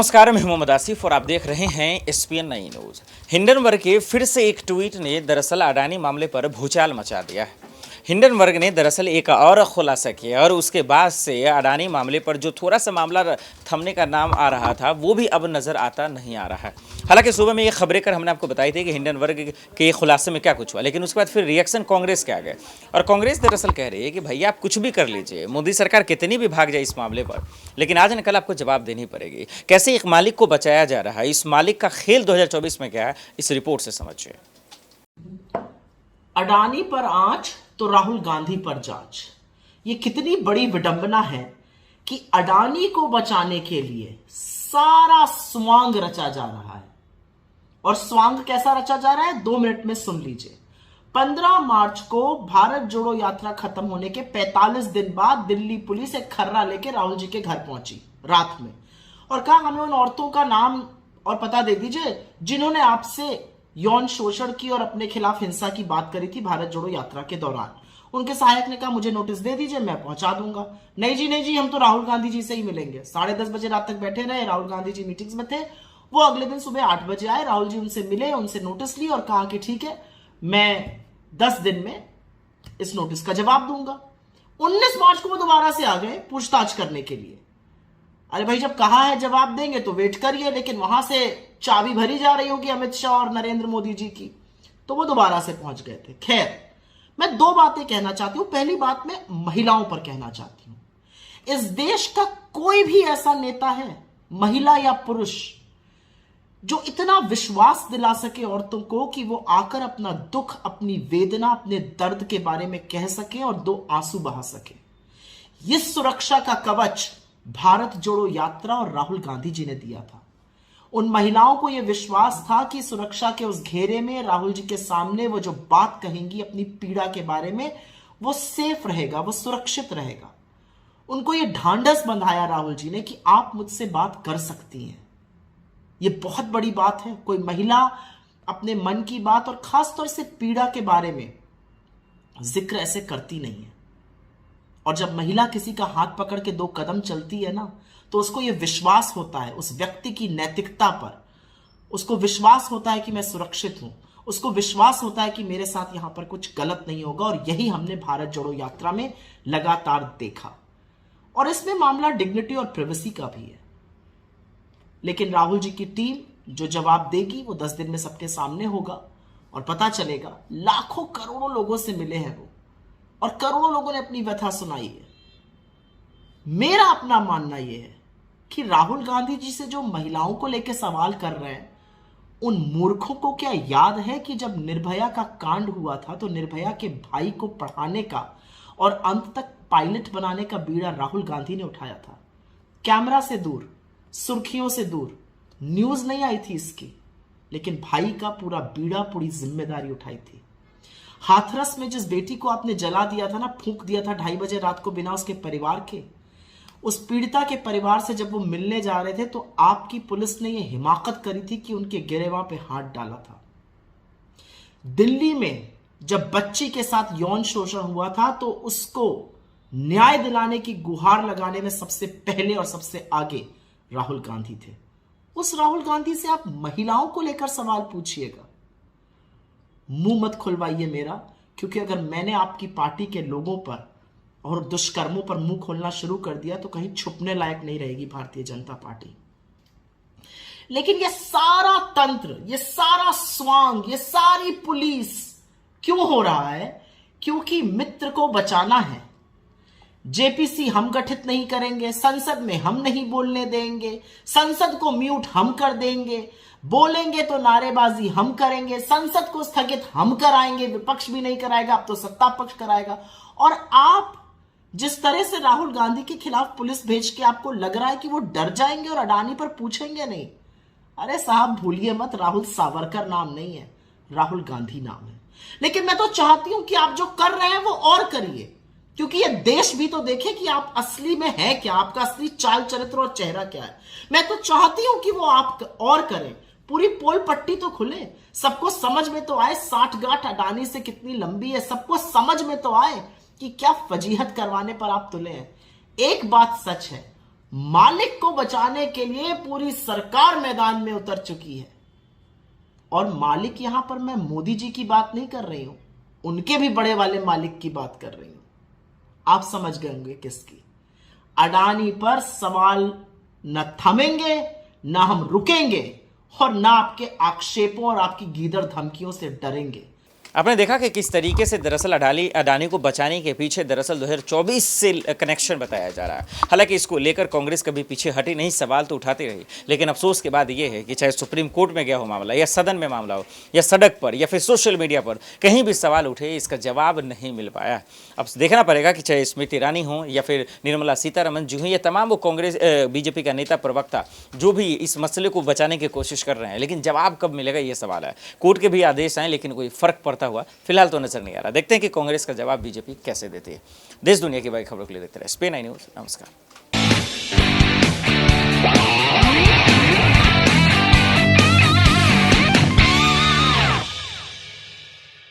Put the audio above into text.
नमस्कार, मैं मोहम्मद आसिफ और आप देख रहे हैं एसपीएन 9 न्यूज। हिंडनबर्ग के फिर से एक ट्वीट ने दरअसल अडानी मामले पर भूचाल मचा दिया है। हिंडनबर्ग ने दरअसल एक और खुलासा किया और उसके बाद से अडानी मामले पर जो थोड़ा सा मामला थमने का नाम आ रहा था वो भी अब नजर आता नहीं आ रहा है। हालांकि सुबह में ये खबरें कर हमने आपको बताई थी कि हिंडनबर्ग के खुलासे में क्या कुछ हुआ, लेकिन उसके बाद फिर रिएक्शन कांग्रेस के आ गए और कांग्रेस दरअसल कह रही है कि भैया आप कुछ भी कर लीजिए, मोदी सरकार कितनी भी भाग जाए इस मामले पर, लेकिन आज न कल आपको जवाब देनी पड़ेगी। कैसे एक मालिक को बचाया जा रहा है, इस मालिक का खेल 2024 में क्या है, इस रिपोर्ट से समझिए। अडानी पर आंच तो राहुल गांधी पर जांच। ये कितनी बड़ी विडंबना है कि अडानी को बचाने के लिए सारा स्वांग रचा जा रहा है। और स्वांग कैसा रचा जा रहा है 2 मिनट में सुन लीजिए। 15 मार्च को भारत जोड़ो यात्रा खत्म होने के 45 दिन बाद दिल्ली पुलिस एक खर्रा लेके राहुल जी के घर पहुंची रात में और कहा हमें उन औरतों का नाम और पता दे दीजिए जिन्होंने आपसे यौन शोषण की और अपने खिलाफ हिंसा की बात करी थी भारत जोड़ो यात्रा के दौरान। उनके सहायक ने कहा मुझे नोटिस दे दीजिए, मैं पहुंचा दूंगा। नहीं जी, हम तो राहुल गांधी जी से ही मिलेंगे। 10:30 बजे रात तक बैठे रहे। राहुल गांधी जी मीटिंग्स में थे। वो अगले दिन सुबह 8 बजे आए। राहुल जी उनसे मिले, उनसे नोटिस ली और कहा कि ठीक है, मैं 10 दिन में इस नोटिस का जवाब दूंगा। 19 मार्च को वो दोबारा से आ गए पूछताछ करने के लिए। अरे भाई, जब कहा है जवाब देंगे तो वेट करिए, लेकिन वहां से चाबी भरी जा रही होगी अमित शाह और नरेंद्र मोदी जी की, तो वो दोबारा से पहुंच गए थे। खैर, मैं 2 बातें कहना चाहती हूं। पहली बात मैं महिलाओं पर कहना चाहती हूं। इस देश का कोई भी ऐसा नेता है, महिला या पुरुष, जो इतना विश्वास दिला सके औरतों को कि वो आकर अपना दुख, अपनी वेदना, अपने दर्द के बारे में कह सके और 2 आंसू बहा सके। इस सुरक्षा का कवच भारत जोड़ो यात्रा और राहुल गांधी जी ने दिया था। उन महिलाओं को यह विश्वास था कि सुरक्षा के उस घेरे में राहुल जी के सामने वो जो बात कहेंगी अपनी पीड़ा के बारे में, वो सेफ रहेगा, वो सुरक्षित रहेगा। उनको यह ढांढस बंधाया राहुल जी ने कि आप मुझसे बात कर सकती हैं। यह बहुत बड़ी बात है। कोई महिला अपने मन की बात और खासतौर से पीड़ा के बारे में जिक्र ऐसे करती नहीं है। और जब महिला किसी का हाथ पकड़ के 2 कदम चलती है ना, तो उसको यह विश्वास होता है उस व्यक्ति की नैतिकता पर। उसको विश्वास होता है कि मैं सुरक्षित हूं। उसको विश्वास होता है कि मेरे साथ यहां पर कुछ गलत नहीं होगा। और यही हमने भारत जोड़ो यात्रा में लगातार देखा। और इसमें मामला डिग्निटी और प्राइवेसी का भी है। लेकिन राहुल जी की टीम जो जवाब देगी वो 10 दिन में सबके सामने होगा और पता चलेगा। लाखों करोड़ों लोगों से मिले हैं वो और करोड़ों लोगों ने अपनी व्यथा सुनाई है। मेरा अपना मानना यह है कि राहुल गांधी जी से जो महिलाओं को लेकर सवाल कर रहे हैं, उन मूर्खों को क्या याद है कि जब निर्भया का कांड हुआ था तो निर्भया के भाई को पढ़ाने का और अंत तक पायलट बनाने का बीड़ा राहुल गांधी ने उठाया था। कैमरा से दूर, सुर्खियों से दूर, न्यूज नहीं आई थी इसकी, लेकिन भाई का पूरा बीड़ा, पूरी जिम्मेदारी उठाई थी। हाथरस में जिस बेटी को आपने जला दिया था ना, फूंक दिया था 2:30 बजे रात को बिना उसके परिवार के, उस पीड़िता के परिवार से जब वो मिलने जा रहे थे तो आपकी पुलिस ने यह हिमाकत करी थी कि उनके गिरेबां पे हाथ डाला था। दिल्ली में जब बच्ची के साथ यौन शोषण हुआ था तो उसको न्याय दिलाने की गुहार लगाने में सबसे पहले और सबसे आगे राहुल गांधी थे। उस राहुल गांधी से आप महिलाओं को लेकर सवाल पूछिएगा। मुंह मत खुलवाइए मेरा, क्योंकि अगर मैंने आपकी पार्टी के लोगों पर और दुष्कर्मों पर मुंह खोलना शुरू कर दिया तो कहीं छुपने लायक नहीं रहेगी भारतीय जनता पार्टी। लेकिन ये सारा तंत्र, ये सारा स्वांग, ये सारी पुलिस क्यों हो रहा है? क्योंकि मित्र को बचाना है। जेपीसी हम गठित नहीं करेंगे, संसद में हम नहीं बोलने देंगे, संसद को म्यूट हम कर देंगे, बोलेंगे तो नारेबाजी हम करेंगे, संसद को स्थगित हम कराएंगे, विपक्ष भी नहीं कराएगा, अब तो सत्ता पक्ष कराएगा। और आप जिस तरह से राहुल गांधी के खिलाफ पुलिस भेज के आपको लग रहा है कि वो डर जाएंगे और अडानी पर पूछेंगे नहीं। अरे साहब, भूलिए मत, राहुल सावरकर नाम नहीं है, राहुल गांधी नाम है। लेकिन मैं तो चाहती हूं कि आप जो कर रहे हैं वो और करिए, क्योंकि ये देश भी तो देखे कि आप असली में है क्या, आपका असली चाल चरित्र और चेहरा क्या है। मैं तो चाहती हूं कि वो आप और करें, पूरी पोल पट्टी तो खुले, सबको समझ में तो आए 60 गांठ अडानी से कितनी लंबी है, सबको समझ में तो आए कि क्या फजीहत करवाने पर आप तुले हैं। एक बात सच है, मालिक को बचाने के लिए पूरी सरकार मैदान में उतर चुकी है। और मालिक यहां पर मैं मोदी जी की बात नहीं कर रही हूं, उनके भी बड़े वाले मालिक की बात कर रही हूं। आप समझ गए होंगे किसकी। अडानी पर सवाल न थमेंगे, न हम रुकेंगे और न आपके आक्षेपों और आपकी गीदड़ धमकियों से डरेंगे। आपने देखा कि किस तरीके से दरअसल अडानी को बचाने के पीछे दरअसल 2024 से कनेक्शन बताया जा रहा है। हालांकि इसको लेकर कांग्रेस कभी पीछे हटी नहीं, सवाल तो उठाती रही, लेकिन अफसोस के बाद ये है कि चाहे सुप्रीम कोर्ट में गया हो मामला, या सदन में मामला हो, या सड़क पर, या फिर सोशल मीडिया पर, कहीं भी सवाल उठे, इसका जवाब नहीं मिल पाया। अब देखना पड़ेगा कि चाहे स्मृति ईरानी हो या फिर निर्मला सीतारमण जी हो, या तमाम वो कांग्रेस बीजेपी का नेता प्रवक्ता जो भी इस मसले को बचाने की कोशिश कर रहे हैं, लेकिन जवाब कब मिलेगा ये सवाल है। कोर्ट के भी आदेश आए लेकिन कोई फर्क पड़ता हुआ फिलहाल तो नजर नहीं आ रहा। देखते हैं कि कांग्रेस का जवाब बीजेपी कैसे देती है। देश दुनिया की बड़ी खबरों के लिए देखते रहे SPN9 न्यूज़। नमस्कार।